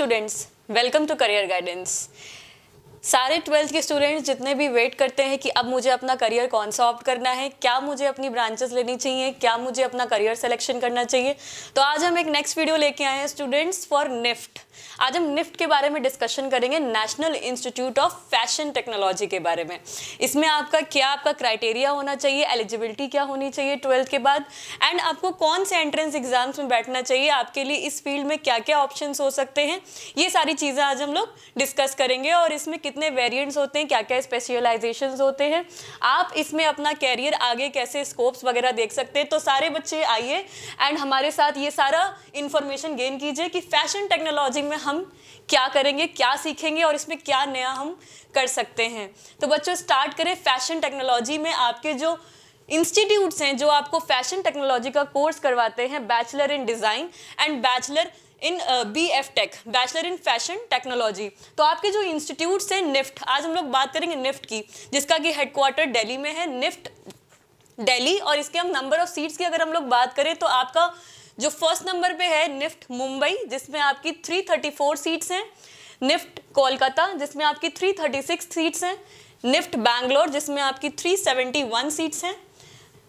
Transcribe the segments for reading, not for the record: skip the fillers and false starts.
Students, welcome to career guidance. सारे 12th के students जितने भी वेट करते हैं कि अब मुझे अपना करियर कौन सा ऑप्ट करना है, क्या मुझे अपनी ब्रांचेस लेनी चाहिए, क्या मुझे अपना करियर सिलेक्शन करना चाहिए, तो आज हम एक नेक्स्ट वीडियो लेके आए हैं स्टूडेंट्स फॉर निफ्ट। आज हम निफ्ट के बारे में डिस्कशन करेंगे, national institute of fashion technology के बारे में। इसमें आपका क्राइटेरिया होना चाहिए, एलिजिबिलिटी क्या होनी चाहिए 12th के बाद, एंड आपको कौन से एंट्रेंस एग्जाम्स में बैठना चाहिए, आपके लिए इस फील्ड में क्या क्या ऑप्शंस हो सकते हैं, ये सारी चीज़ें आज हम लोग डिस्कस करेंगे। और इसमें कितने वेरिएंट्स होते हैं, क्या क्या स्पेशलाइजेशंस होते हैं, आप इसमें अपना कैरियर आगे कैसे स्कोप्स वगैरह देख सकते हैं। तो सारे बच्चे आइए एंड हमारे साथ ये सारा इंफॉर्मेशन गेन कीजिए कि फैशन टेक्नोलॉजी में हम क्या करेंगे, क्या सीखेंगे और इसमें क्या नया हम कर सकते हैं। तो बच्चों स्टार्ट करें। फैशन टेक्नोलॉजी में आपके जो इंस्टीट्यूट्स हैं जो आपको फैशन टेक्नोलॉजी का कोर्स करवाते हैं, bachelor in design and bachelor in BF tech, bachelor in fashion technology. तो आपके जो इंस्टीट्यूट्स हैं निफ्ट, आज हम लोग बात करेंगे निफ्ट की, जिसका कि हेडक्वार्टर दिल्ली में है, निफ्ट दिल्ली। और इसके हम नंबर ऑफ सीट्स की अगर हम लोग बात करें तो आपका जो फर्स्ट नंबर पे है निफ्ट मुंबई, जिसमें आपकी 334 सीट्स हैं, निफ्ट कोलकाता जिसमें आपकी 336 सीट्स हैं, निफ्ट बैंगलोर जिसमें आपकी 371 सीट्स हैं,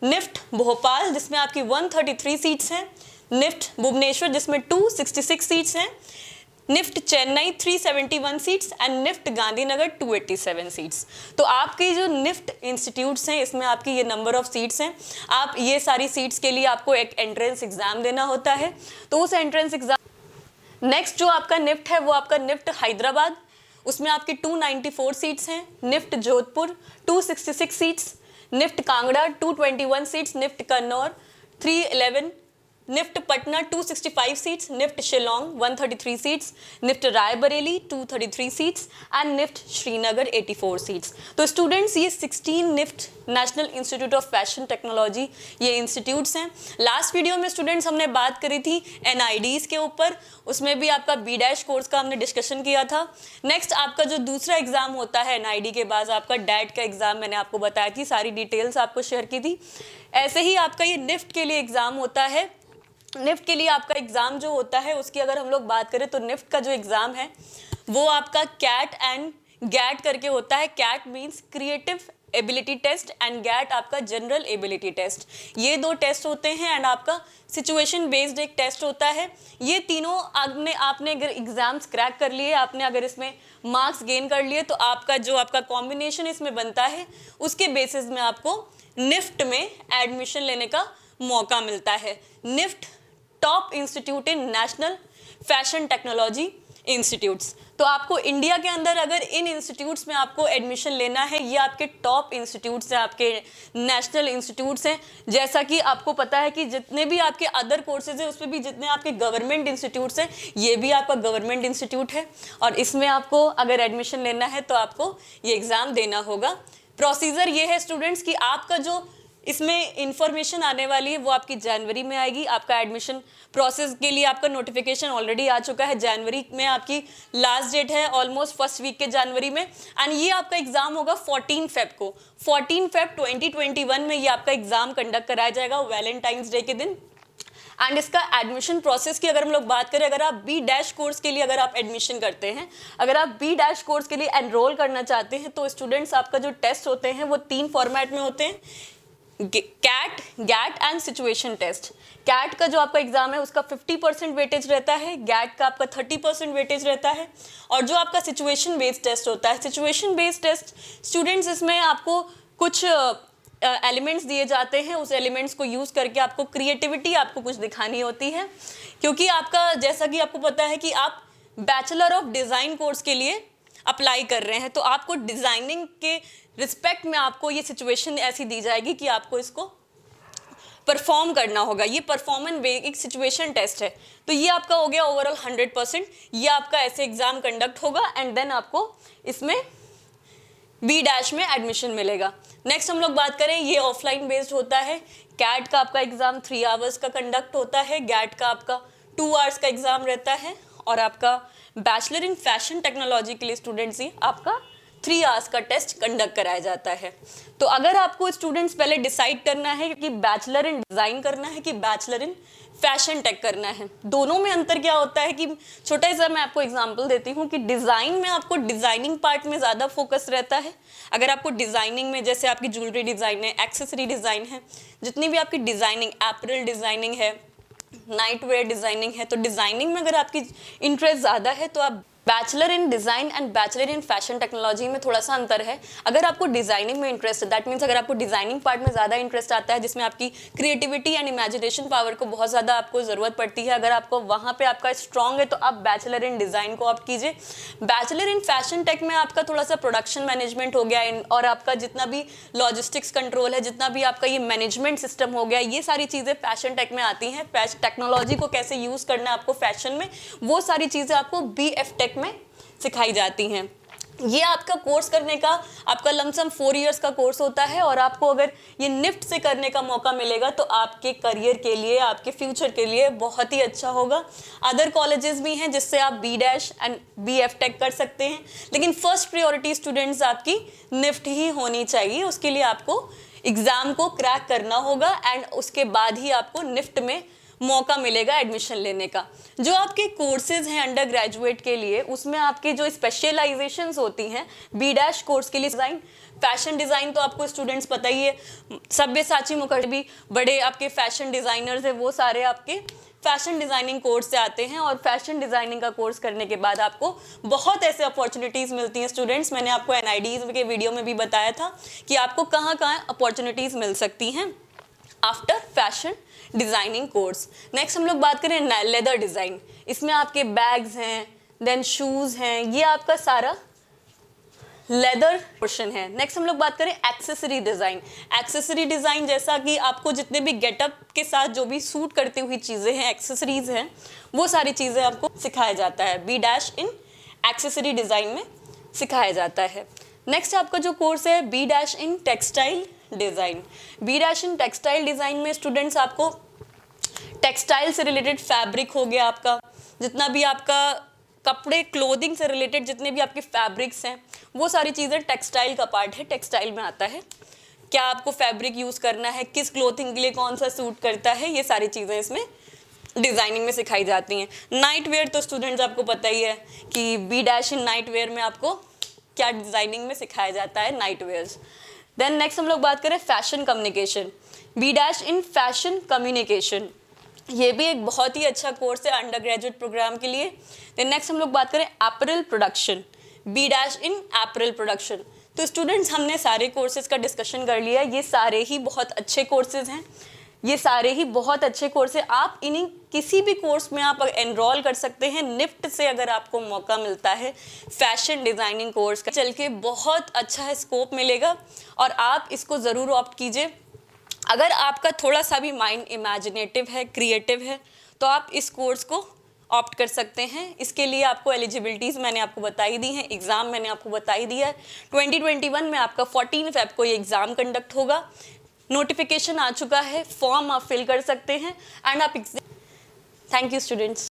निफ्ट भोपाल जिसमें आपकी 133 सीट्स हैं, निफ्ट भुवनेश्वर जिसमें 266 सीट्स हैं, NIFT Chennai 371 seats and NIFT Gandhinagar 287 seats. तो आपके जो निफ्ट इंस्टीट्यूट्स हैं इसमें आपकी ये नंबर ऑफ सीट्स हैं। आप ये सारी सीट्स के लिए आपको एक एंट्रेंस एग्जाम देना होता है। तो उस एंट्रेंस एग्जाम नेक्स्ट जो आपका निफ्ट है वो आपका निफ्ट हैदराबाद, उसमें आपकी 294 सीट्स हैं, NIFT Jodhpur 266 seats, NIFT Kangra 221 seats, NIFT Kannur 311, NIFT Patna 265 seats, NIFT Shillong 133 seats, NIFT Raebareli 233 seats and NIFT Srinagar 84 seats. तो स्टूडेंट्स ये 16 NIFT national institute of fashion technology ये इंस्टीट्यूट्स हैं। लास्ट वीडियो में स्टूडेंट्स हमने बात करी थी NIDs के ऊपर, उसमें भी आपका B- कोर्स का हमने डिस्कशन किया था। नेक्स्ट आपका जो दूसरा एग्जाम होता है NID के बाद आपका डैट का एग्जाम, मैंने आपको बताई थी, सारी डिटेल्स आपको शेयर की थी। ऐसे ही आपका ये निफ्ट के लिए एग्जाम होता है। निफ्ट के लिए आपका एग्जाम जो होता है उसकी अगर हम लोग बात करें तो निफ्ट का जो एग्जाम है वो आपका कैट एंड गैट करके होता है। CAT means creative ability test and GAT आपका जनरल एबिलिटी टेस्ट। ये दो टेस्ट होते हैं एंड आपका सिचुएशन बेस्ड एक टेस्ट होता है। ये तीनों आपने अगर एग्जाम्स क्रैक कर लिए, आपने अगर इसमें मार्क्स गेन कर लिए, तो आपका जो आपका कॉम्बिनेशन इसमें बनता है उसके बेसिस में आपको निफ्ट में एडमिशन लेने का मौका मिलता है। NIFT top institute in national fashion technology institutes. तो आपको इंडिया के अंदर अगर इन इंस्टीट्यूट्स में आपको एडमिशन लेना है, ये आपके टॉप इंस्टीट्यूट्स हैं, आपके नेशनल इंस्टीट्यूट्स हैं। जैसा कि आपको पता है कि जितने भी आपके अदर कोर्सेज हैं उसमें भी जितने आपके गवर्नमेंट इंस्टीट्यूट्स हैं ये भी आपका गवर्नमेंट इंस्टीट्यूट है और इसमें आपको अगर एडमिशन लेना है तो आपको ये एग्ज़ाम देना होगा। प्रोसीजर ये है स्टूडेंट्स कि आपका जो इसमें इंफॉर्मेशन आने वाली है वो आपकी जनवरी में आएगी। आपका एडमिशन प्रोसेस के लिए आपका नोटिफिकेशन ऑलरेडी आ चुका है। जनवरी में आपकी लास्ट डेट है, ऑलमोस्ट फर्स्ट वीक के जनवरी में। एंड ये आपका एग्जाम होगा 14 फेब को, 14 फेब 2021 में ये आपका एग्जाम कंडक्ट कराया जाएगा, वैलेंटाइंस डे के दिन। एंड इसका एडमिशन प्रोसेस की अगर हम लोग बात करें, अगर आप B- कोर्स के लिए अगर आप एडमिशन करते हैं, अगर आप B- कोर्स के लिए एनरोल करना चाहते हैं तो स्टूडेंट्स आपका जो टेस्ट होते हैं वो 3 फॉर्मेट में होते हैं, CAT, GAT and situation test. CAT का जो आपका एग्जाम है उसका 50% वेटेज रहता है, गैट का आपका 30% वेटेज रहता है। और जो आपका सिचुएशन बेस्ड टेस्ट होता है, सिचुएशन बेस्ड टेस्ट स्टूडेंट्स इसमें आपको कुछ एलिमेंट्स दिए जाते हैं, उस एलिमेंट्स को यूज़ करके आपको क्रिएटिविटी आपको कुछ दिखानी होती है। क्योंकि आपका जैसा कि आपको पता है कि आप बैचलर ऑफ डिज़ाइन कोर्स के लिए अप्लाई कर रहे हैं, तो आपको डिज़ाइनिंग के रिस्पेक्ट में आपको ये सिचुएशन ऐसी दी जाएगी कि आपको इसको परफॉर्म करना होगा। ये परफॉर्मेंस बेस्ड एक सिचुएशन टेस्ट है। तो ये आपका हो गया ओवरऑल 100%। ये आपका ऐसे एग्जाम कंडक्ट होगा एंड देन आपको इसमें B- में एडमिशन मिलेगा। नेक्स्ट हम लोग बात करें, ये ऑफलाइन बेस्ड होता है। कैट का आपका एग्जाम 3 आवर्स का कंडक्ट होता है, गैट का आपका 2 आवर्स का एग्जाम रहता है और आपका बैचलर इन फैशन टेक्नोलॉजी के लिए स्टूडेंट्स ही आपका 3 आवर्स का टेस्ट कंडक्ट कराया जाता है। तो अगर आपको स्टूडेंट्स पहले डिसाइड करना है कि बैचलर इन डिज़ाइन करना है कि बैचलर इन फैशन टेक करना है। दोनों में अंतर क्या होता है कि छोटा सा मैं आपको एग्जांपल देती हूँ कि डिज़ाइन में आपको डिज़ाइनिंग पार्ट में ज़्यादा फोकस रहता है। अगर आपको डिज़ाइनिंग में जैसे आपकी ज्वेलरी डिज़ाइन है, एक्सेसरी डिज़ाइन है, जितनी भी आपकी डिज़ाइनिंग, एपरल डिज़ाइनिंग है, नाइट वेयर डिज़ाइनिंग है, तो डिज़ाइनिंग में अगर आपकी इंटरेस्ट ज़्यादा है तो आप bachelor in design and bachelor in fashion technology में थोड़ा सा अंतर है। अगर आपको डिज़ाइनिंग में इंटरेस्ट है, दैट मीन्स अगर आपको डिज़ाइनिंग पार्ट में ज़्यादा इंटरेस्ट आता है जिसमें आपकी क्रिएटिविटी एंड इमेजिनेशन पावर को बहुत ज़्यादा आपको ज़रूरत पड़ती है, अगर आपको वहाँ पे आपका स्ट्रॉन्ग है तो आप बैचलर इन डिज़ाइन को आप कीजिए। बैचलर इन फैशन टेक में आपका थोड़ा सा प्रोडक्शन मैनेजमेंट हो गया और आपका जितना भी लॉजिस्टिक्स कंट्रोल है, जितना भी आपका ये मैनेजमेंट सिस्टम हो गया, ये सारी चीज़ें फैशन टेक में आती हैं। टेक्नोलॉजी को कैसे यूज़ करना है आपको फैशन में, वो सारी चीज़ें आपको BF टेक में सिखाई जाती हैं। ये आपका कोर्स करने का आपका लमसम 4 इयर्स का कोर्स होता है और आपको अगर ये निफ्ट से करने का मौका मिलेगा तो आपके करियर के लिए, आपके फ्यूचर के लिए बहुत ही अच्छा होगा। अदर कॉलेजेस भी हैं जिससे आप B dash and BF tech कर सकते हैं, लेकिन फर्स्ट प्रायोरिटी स्टूडेंट्स आपकी निफ्ट ही होनी चाहिए। उसके लिए आपको एग्ज़ाम को क्रैक करना होगा एंड उसके बाद ही आपको निफ्ट में मौका मिलेगा एडमिशन लेने का। जो आपके कोर्सेज हैं अंडर ग्रेजुएट के लिए, उसमें आपके जो स्पेशलाइजेशंस होती हैं, B डैश कोर्स के लिए डिज़ाइन, फैशन डिज़ाइन तो आपको स्टूडेंट्स पता ही है, सब्यसाची मुखर्जी बड़े आपके फैशन डिज़ाइनर्स हैं, वो सारे आपके फैशन डिज़ाइनिंग कोर्स से आते हैं और फैशन डिज़ाइनिंग का कोर्स करने के बाद आपको बहुत ऐसे अपॉर्चुनिटीज़ मिलती हैं स्टूडेंट्स। मैंने आपको NIDs के वीडियो में भी बताया था कि आपको कहाँ कहाँ अपॉर्चुनिटीज़ मिल सकती हैं after fashion designing course. Next हम लोग बात करें लेदर डिज़ाइन। इसमें आपके बैग्स हैं, देन शूज़ हैं, ये आपका सारा लेदर पोर्शन है। नेक्स्ट हम लोग बात करें एक्सेसरी डिज़ाइन। एक्सेसरी डिज़ाइन जैसा कि आपको जितने भी गेटअप के साथ जो भी सूट करती हुई चीज़ें हैं, एक्सेसरीज हैं, वो सारी चीज़ें आपको सिखाया जाता है। B dash in accessory design में सिखाया जाता है। नेक्स्ट आपका जो कोर्स है B dash in textile design. B dash in textile design में स्टूडेंट्स आपको टेक्सटाइल से रिलेटेड फैब्रिक हो गया, आपका जितना भी आपका कपड़े क्लोथिंग से रिलेटेड जितने भी आपके फैब्रिक्स हैं, वो सारी चीज़ें टेक्सटाइल का पार्ट है, टेक्सटाइल में आता है। क्या आपको फैब्रिक यूज़ करना है, किस क्लोथिंग के लिए कौन सा सूट करता है, ये सारी चीज़ें इसमें डिज़ाइनिंग में सिखाई जाती हैं। नाइट वेयर तो स्टूडेंट्स आपको पता ही है कि B dash in night where में आपको क्या डिज़ाइनिंग में सिखाया जाता है, नाइट वेयर्स। देन नेक्स्ट हम लोग बात करें fashion communication. B dash in fashion communication, ये भी एक बहुत ही अच्छा कोर्स है अंडर ग्रेजुएट प्रोग्राम के लिए। देन नेक्स्ट हम लोग बात करें apparel production. B dash in apparel production. तो स्टूडेंट्स हमने सारे कोर्सेज का डिस्कशन कर लिया। ये सारे ही बहुत अच्छे कोर्सेज हैं, ये सारे ही बहुत अच्छे कोर्स हैं। आप इन्हीं किसी भी कोर्स में आप एनरोल कर सकते हैं। निफ्ट से अगर आपको मौका मिलता है फैशन डिज़ाइनिंग कोर्स का, चल के बहुत अच्छा स्कोप मिलेगा और आप इसको ज़रूर ऑप्ट कीजिए। अगर आपका थोड़ा सा भी माइंड इमेजिनेटिव है, क्रिएटिव है, तो आप इस कोर्स को ऑप्ट कर सकते हैं। इसके लिए आपको एलिजिबिलिटीज़ मैंने आपको बताई दी हैं, एग्ज़ाम मैंने आपको बताई दिया है। 2021 में आपका 14 फ़रवरी को ये एग्ज़ाम कंडक्ट होगा। नोटिफिकेशन आ चुका है, फॉर्म आप फिल कर सकते हैं एंड आप थैंक यू स्टूडेंट्स।